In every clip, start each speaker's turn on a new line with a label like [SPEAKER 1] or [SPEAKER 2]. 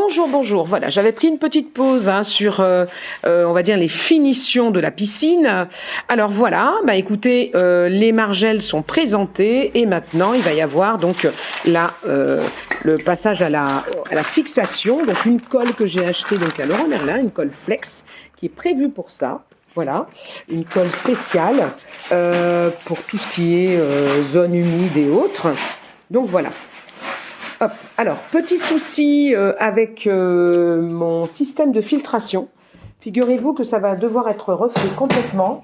[SPEAKER 1] Bonjour, bonjour. Voilà, j'avais pris une petite pause sur, on va dire, les finitions de la piscine. Alors voilà, bah écoutez, les margelles sont présentées et maintenant il va y avoir donc le passage à la fixation. Donc une colle que j'ai achetée donc à Leroy Merlin, une colle flex qui est prévue pour ça. Voilà, une colle spéciale pour tout ce qui est zone humide et autres. Donc voilà. Hop. Alors, petit souci avec mon système de filtration. Figurez-vous que ça va devoir être refait complètement.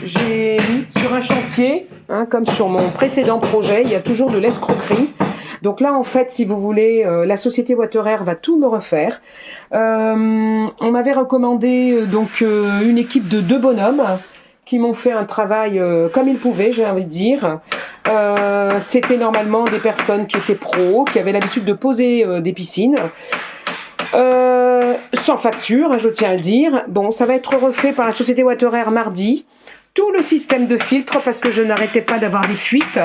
[SPEAKER 1] J'ai mis sur un chantier, comme sur mon précédent projet, il y a toujours de l'escroquerie. Donc là, en fait, si vous voulez, la société Water-Air va tout me refaire. On m'avait recommandé une équipe de 2 bonhommes qui m'ont fait un travail comme ils pouvaient, j'ai envie de dire. C'était normalement des personnes qui étaient pros, qui avaient l'habitude de poser des piscines. Sans facture, je tiens à le dire. Bon, ça va être refait par la société Water-Air mardi. Tout le système de filtre, parce que je n'arrêtais pas d'avoir des fuites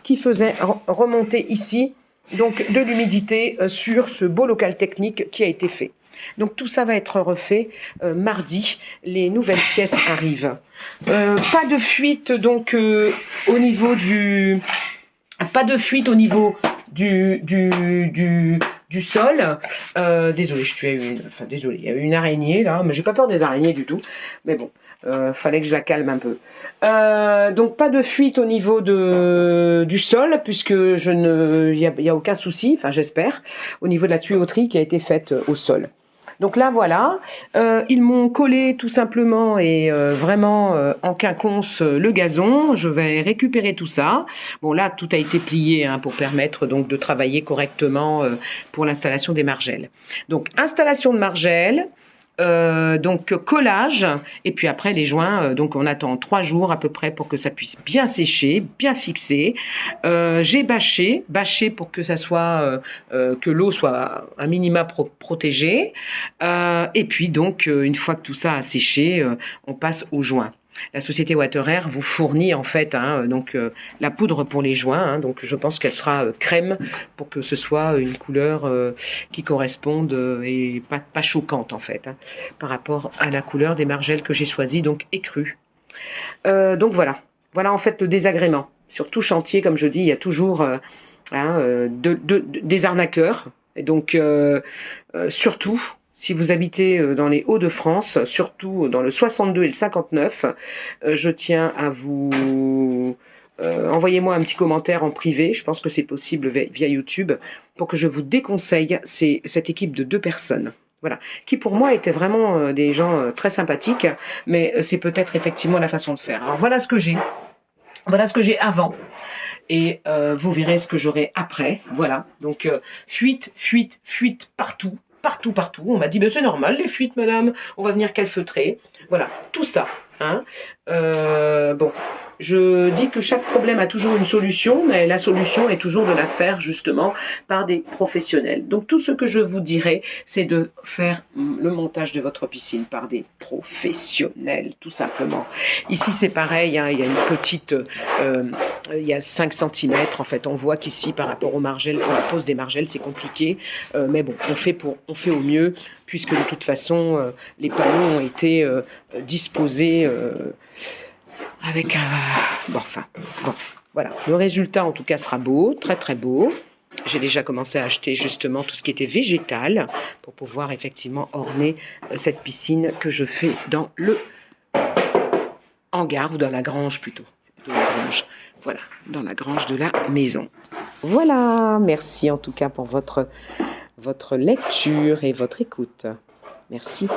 [SPEAKER 1] qui faisaient remonter ici donc de l'humidité sur ce beau local technique qui a été fait. Donc tout ça va être refait mardi. Les nouvelles pièces arrivent. Pas de fuite donc au niveau du sol. Désolé, il y a eu une araignée là, mais j'ai pas peur des araignées du tout. Mais bon, fallait que je la calme un peu. Donc pas de fuite au niveau du sol, puisque il y a aucun souci, enfin j'espère, au niveau de la tuyauterie qui a été faite au sol. Donc là, voilà, ils m'ont collé tout simplement et vraiment en quinconce le gazon. Je vais récupérer tout ça. Bon, là, tout a été plié pour permettre donc de travailler correctement pour l'installation des margelles. Donc, installation de margelles. Donc collage et puis après les joints, donc on attend 3 jours à peu près pour que ça puisse bien sécher, bien fixer. J'ai bâché pour que ça soit que l'eau soit un minima protégée, et puis donc une fois que tout ça a séché, on passe aux joints. La société Water-Air vous fournit en fait la poudre pour les joints, donc je pense qu'elle sera crème pour que ce soit une couleur qui corresponde et pas choquante en fait par rapport à la couleur des margelles que j'ai choisies, donc écrues. Donc voilà en fait le désagrément. Sur tout chantier, comme je dis, il y a toujours des arnaqueurs, et donc surtout si vous habitez dans les Hauts-de-France, surtout dans le 62 et le 59, je tiens à vous... envoyez-moi un petit commentaire en privé, je pense que c'est possible via YouTube, pour que je vous déconseille cette équipe de 2 personnes. Voilà, qui pour moi étaient vraiment des gens très sympathiques, mais c'est peut-être effectivement la façon de faire. Alors voilà ce que j'ai. Voilà ce que j'ai avant. Et vous verrez ce que j'aurai après. Voilà, donc fuite partout. On m'a dit, ben, c'est normal les fuites, madame, on va venir calfeutrer. Voilà, tout ça. Bon, je dis que chaque problème a toujours une solution, mais la solution est toujours de la faire justement par des professionnels. Donc tout ce que je vous dirai, c'est de faire le montage de votre piscine par des professionnels, tout simplement. Ici c'est pareil, il y a une petite, il y a 5 cm en fait. On voit qu'ici par rapport aux margelles, pour la pose des margelles, c'est compliqué, mais bon, on fait au mieux, puisque de toute façon les panneaux ont été disposés avec un... Bon, voilà. Le résultat, en tout cas, sera beau, très très beau. J'ai déjà commencé à acheter justement tout ce qui était végétal pour pouvoir effectivement orner cette piscine que je fais dans le hangar, ou dans la grange plutôt. C'est plutôt la grange. Voilà, dans la grange de la maison. Voilà, merci en tout cas pour votre lecture et votre écoute. Merci.